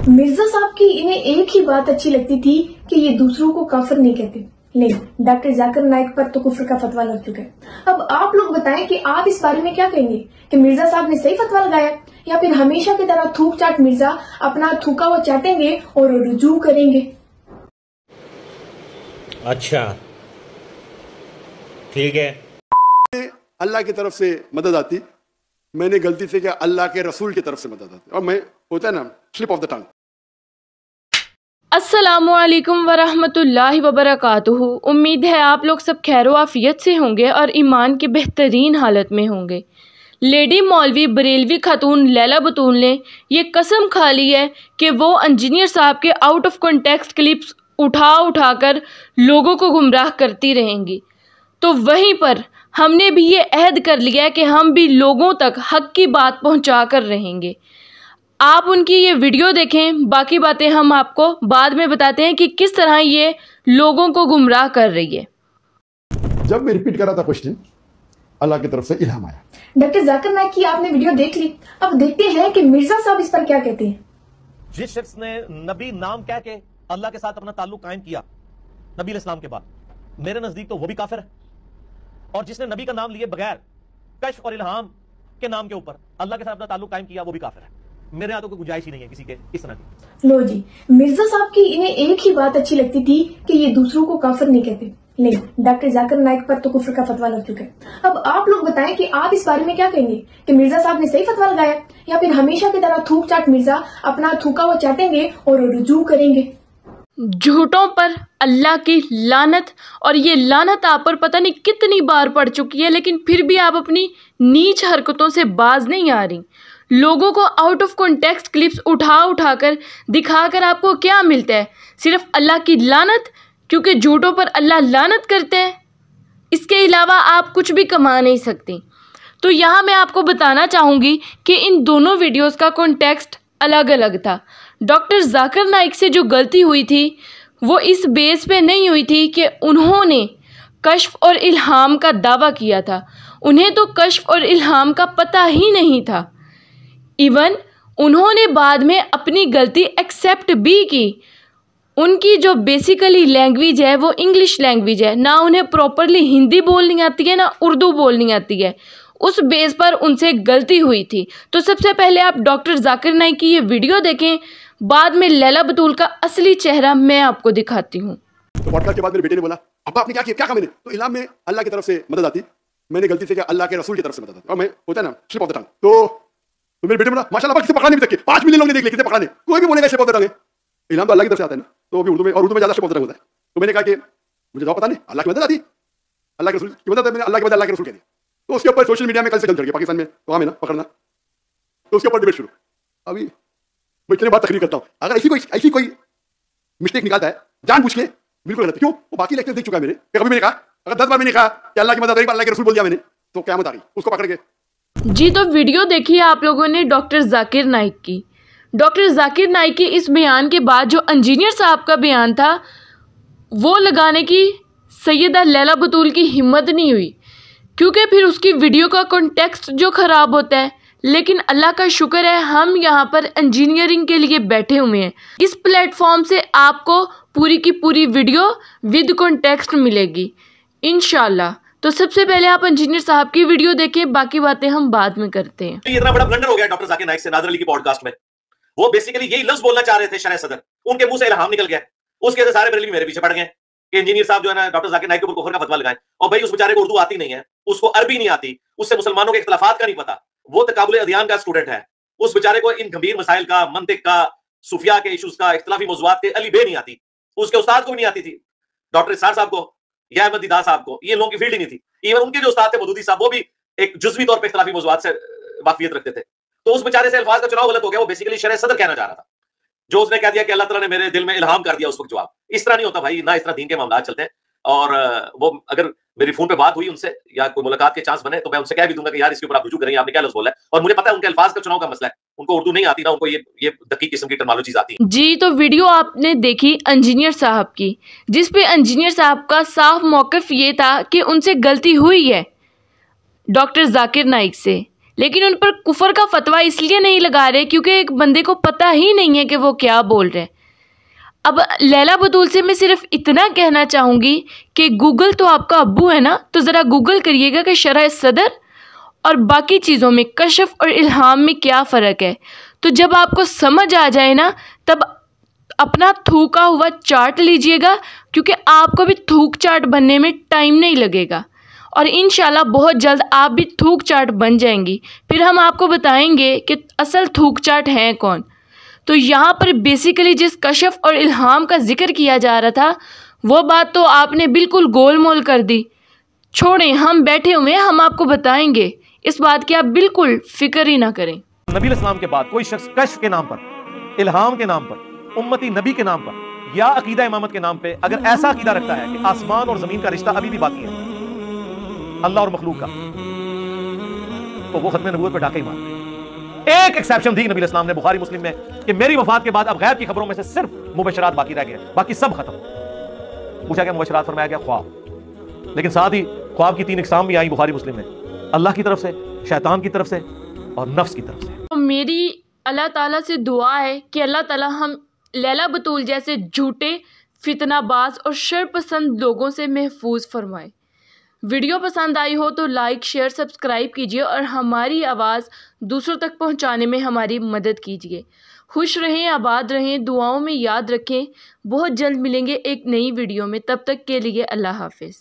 मिर्जा साहब की इन्हें एक ही बात अच्छी लगती थी कि ये दूसरों को काफिर नहीं कहते, नहीं डॉक्टर जाकिर नाइक पर तो कुफ्र का फतवा लग चुका है। अब आप लोग बताएं कि आप इस बारे में क्या कहेंगे कि मिर्जा साहब ने सही फतवा लगाया या फिर हमेशा की तरह थूक चाट मिर्जा अपना थूका हुआ चाटेंगे और रुजू करेंगे। अच्छा ठीक है। अल्लाह की तरफ से मदद आती, मैंने गलती से क्या अल्लाह के रसूल की तरफ से मदद आती, और मैं होता है ना स्लिप ऑफ द टंग। अस्सलामुअलैकुम वरहमतुल्लाहि वबरकातुहू। उम्मीद है आप लोग सब खैर आफियत से होंगे और ईमान की बेहतरीन हालत में होंगे। लेडी मौलवी बरेलवी खातून लैला बतूल ने ये कसम खा ली है कि वो इंजीनियर साहब के आउट ऑफ कॉन्टेक्स्ट क्लिप्स उठा कर लोगों को गुमराह करती रहेंगी। तो वहीं पर हमने भी ये अहद कर लिया है कि हम भी लोगों तक हक की बात पहुंचा कर रहेंगे। आप उनकी ये वीडियो देखें, बाकी बातें हम आपको बाद में बताते हैं कि किस तरह ये लोगों को गुमराह कर रही है। जब मैं रिपीट कर रहा था क्वेश्चन, अल्लाह की तरफ से इल्हाम आया। डॉक्टर जाकिर नाइक की आपने वीडियो देख ली, अब देखते हैं कि मिर्जा साहब इस पर क्या कहते हैं। जिस शख्स ने नबी नाम कह के अल्लाह के साथ अपना ताल्लुक कायम किया नबी इस्लाम के बाद, मेरे नजदीक तो वो भी काफिर है। और जिसने नबी का नाम लिए बगैर कश्फ और इल्हाम के नाम के ऊपर अल्लाह के साथ अपना ताल्लुक कायम किया, वो भी काफिर है। मेरे यहाँ तो कोई गुंजाइश ही नहीं है किसी के इस तरह की। लो जी, मिर्जा साहब की इन्हें एक ही बात अच्छी लगती थी कि ये दूसरों को काफिर नहीं कहते, नहीं डॉक्टर जाकिर नाइक पर तो कुफ्र का फतवा लग चुका है। अब आप लोग बताएं कि आप इस बारे में क्या कहेंगे कि मिर्जा साहब ने सही फतवा लगाया या फिर हमेशा की तरह थूक चाट मिर्जा अपना थूका हुआ चाटेंगे और रुजू करेंगे। झूठों पर अल्लाह की लानत, और ये लानत आप पर पता नहीं कितनी बार पड़ चुकी है, लेकिन फिर भी आप अपनी नीच हरकतों से बाज नहीं आ रही। लोगों को आउट ऑफ कॉन्टेक्स्ट क्लिप्स उठा कर दिखाकर आपको क्या मिलता है? सिर्फ अल्लाह की लानत, क्योंकि झूठों पर अल्लाह लानत करते हैं। इसके अलावा आप कुछ भी कमा नहीं सकती। तो यहाँ मैं आपको बताना चाहूँगी कि इन दोनों वीडियोस का कॉन्टेक्स्ट अलग अलग था। डॉक्टर जाकिर नाइक से जो गलती हुई थी वो इस बेस पे नहीं हुई थी कि उन्होंने कश्फ और इल्हाम का दावा किया था। उन्हें तो कश्फ और इल्हाम का पता ही नहीं था। इवन उन्होंने बाद में अपनी गलती एक्सेप्ट भी की। उनकी जो बेसिकली लैंग्वेज है वो इंग्लिश लैंग्वेज है, ना उन्हें प्रॉपरली हिंदी बोलनी आती है ना उर्दू बोलनी आती है। उस बेस पर उनसे गलती हुई थी। तो सबसे पहले आप डॉक्टर जाकिर नाइक की ये वीडियो देखें, बाद में लैला बतूल का असली चेहरा मैं आपको दिखाती हूँ। तो पॉडकास्ट के बाद मेरे बेटे ने बोला, अब्बा आपने क्या किया, क्या कहा मैंने? तो इल्हाम में अल्लाह की तरफ से मदद आती, मैंने गलती से क्या अल्लाह के रसूल की तरफ से मदद आती, और मैं होता है ना स्लिप ऑफ द टंग। तो मेरे बेटे ने बोला, माशाल्लाह किसे पकड़ा नहीं अभी तक, 5 मिलियन लोग ने देख लिया, किसे पकड़ा नहीं, कोई भी बोलेगा स्लिप ऑफ द टंग है। इल्हाम तो अल्लाह की तरफ से आता है ना, तो अभी उर्दू में ज्यादा स्लिप ऑफ द टंग होता है। तो मैंने कहा कि मुझे जवाब पता नहीं, अल्लाह की मदद आती, अल्लाह के रसूल की मदद, मैंने अल्लाह के बदले अल्लाह के रसूल कह दिया। तो उसके ऊपर सोशल मीडिया में कल से चल चढ़ गया, पाकिस्तान में तो हमें ना पकड़ना, तो उसके ऊपर डिबेट शुरू। अभी मैं इतनी बात तकरीर करता हूँ, अगर ऐसी कोई मिस्टेक निकालता है जानबूझ के, बिल्कुल गलत। क्यों? वो बाकी लेक्चर देख चुका है मेरे। कभी मैंने कहा, अगर 10 बार मैंने कहा कि अल्लाह की मदद, एक बार अल्लाह के रसूल बोल दिया मैंने, तो क़यामत आ गई उसको पकड़ के। जी, तो वीडियो देखिए आप लोगों ने डॉक्टर जाकिर नाइक की। डॉक्टर जाकिर नाइक के इस बयान के बाद जो इंजीनियर साहब का बयान था वो लगाने की सैयदा लैला बतूल की हिम्मत नहीं हुई, क्योंकि फिर उसकी वीडियो का कॉन्टेक्स्ट जो ख़राब होता है। लेकिन अल्लाह का शुक्र है हम यहाँ पर इंजीनियरिंग के लिए बैठे हुए हैं। इस प्लेटफॉर्म से आपको पूरी की पूरी वीडियो विद कॉन्टेक्स्ट मिलेगी इंशाल्लाह। तो सबसे पहले आप इंजीनियर साहब की वीडियो देखें, बाकी बातें हम बाद में करते हैं। इतना बड़ा ब्लंडर हो गया डॉक्टर जाकिर नाइक से नाज़र अली की पॉडकास्ट में। वो बेसिकली यही लफ्ज बोलना चाह रहे थे शरह सदर, उनके मुंह से इल्हाम निकल गया। उसके से सारे बरेलवी मेरे पीछे पड़ गए कि इंजीनियर साहब जो है ना डॉक्टर जाकिर नाइक के ऊपर कुफ्र का फतवा लगाएं। और भाई उस बेचारे को उर्दू आती नहीं है, उसको अरबी नहीं आती, उससे मुसलमानों के इख्तिलाफात का नहीं पता, वो तकाबुल अदियान का स्टूडेंट है। उस बेचारे को इन गंभीर मसाइल का, मंतिक का, सूफिया के इशूज का, इख्तिलाफी मौज़ूआत के अली बे नहीं आती। उसके उस्ताद को भी नहीं आती थी, डॉक्टर इसार साहब को या अहमद दीदार साहब को, ये लोगों की फील्ड ही नहीं थी। इवन उनके जो उस्ताद थे मौदूदी साहब, वो भी एक जुज़वी तौर पर इख्तिलाफी मौज़ूआत से वाकिफियत रखते थे। तो उस बेचारे से अल्फाज का चुनाव गलत हो गया। वो बेसिकली शरह सदर कहना चाह रहा था, जो उसने कह दिया कि अल्लाह ताला ने मेरे दिल में इल्हाम कर दिया उस वक्त जवाब। इस तरह नहीं होता भाई, ना इस तरह दीन के मामला चलते हैं। और वो अगर मेरी फोन पे बात हुई उनसे या कोई मुलाकात के चांस बने तो मैं उनसे कह भी दूंगा कि यार इसके ऊपर आप रुजू करेंगे, आपने क्या लफ्ज़ बोला है। और मुझे पता है उनके अल्फाज का चुनाव का मसला है, उनको उर्दू नहीं आती ना उनको ये दकीक किस्म की टर्मिनोलॉजीज आती है। जी, तो वीडियो आपने देखी इंजीनियर साहब की, जिस पे इंजीनियर साहब का साफ मौक़िफ़ ये था कि उनसे गलती हुई है डॉक्टर जाकिर नाइक से, लेकिन उन पर कुफर का फतवा इसलिए नहीं लगा रहे क्योंकि एक बंदे को पता ही नहीं है कि वो क्या बोल रहे हैं। अब लैला बतूल से मैं सिर्फ इतना कहना चाहूँगी कि गूगल तो आपका अब्बू है ना, तो ज़रा गूगल करिएगा कि शरह सदर और बाकी चीज़ों में कशफ और इल्हाम में क्या फ़र्क है। तो जब आपको समझ आ जाए ना, तब अपना थूका हुआ चाट लीजिएगा, क्योंकि आपको भी थूक चाट बनने में टाइम नहीं लगेगा और इंशाल्लाह बहुत जल्द आप भी थूक चाट बन जाएंगी। फिर हम आपको बताएंगे कि असल थूक चाट हैं कौन। तो यहाँ पर बेसिकली जिस कशफ और इल्हाम का जिक्र किया जा रहा था, वो बात तो आपने बिल्कुल गोल मोल कर दी। छोड़ें, हम बैठे हुए हैं, हम आपको बताएंगे, इस बात की आप बिल्कुल फिक्र ही ना करें। नबी इस्लाम के बाद कोई शख्स कश्फ के नाम पर, इल्हाम के नाम पर, उम्मती नबी के नाम पर या अकीदा इमामत के नाम पे अगर ऐसा अकीदा रखता है कि आसमान और जमीन का रिश्ता अभी भी बाकी है अल्लाह और मखलूक का, तो वो खत्म नबूवत पर डाका ही मारते हैं। एक एक्सेप्शन दी नबी इस्लाम ने बुखारी मुस्लिम में कि मेरी वफात के बाद अब गैब की खबरों में से सिर्फ मुबशरात बाकी रह गए, बाकी सब खत्म। पूछा गया मुबशरात, फरमाया गया ख्वाब। लेकिन साथ ही ख्वाब की 3 इकसाम भी आई बुखारी मुस्लिम में, अल्लाह की तरफ से, शैतान की तरफ से और नफ्स की तरफ से। तो मेरी अल्लाह ताला से दुआ है कि अल्लाह ताला हम लैला बतूल जैसे झूठे, फितनाबाज और शरपसंद लोगों से महफूज फरमाए। वीडियो पसंद आई हो तो लाइक, शेयर, सब्सक्राइब कीजिए और हमारी आवाज़ दूसरों तक पहुंचाने में हमारी मदद कीजिए। खुश रहें, आबाद रहें, दुआओं में याद रखें। बहुत जल्द मिलेंगे एक नई वीडियो में, तब तक के लिए अल्लाह हाफिज़।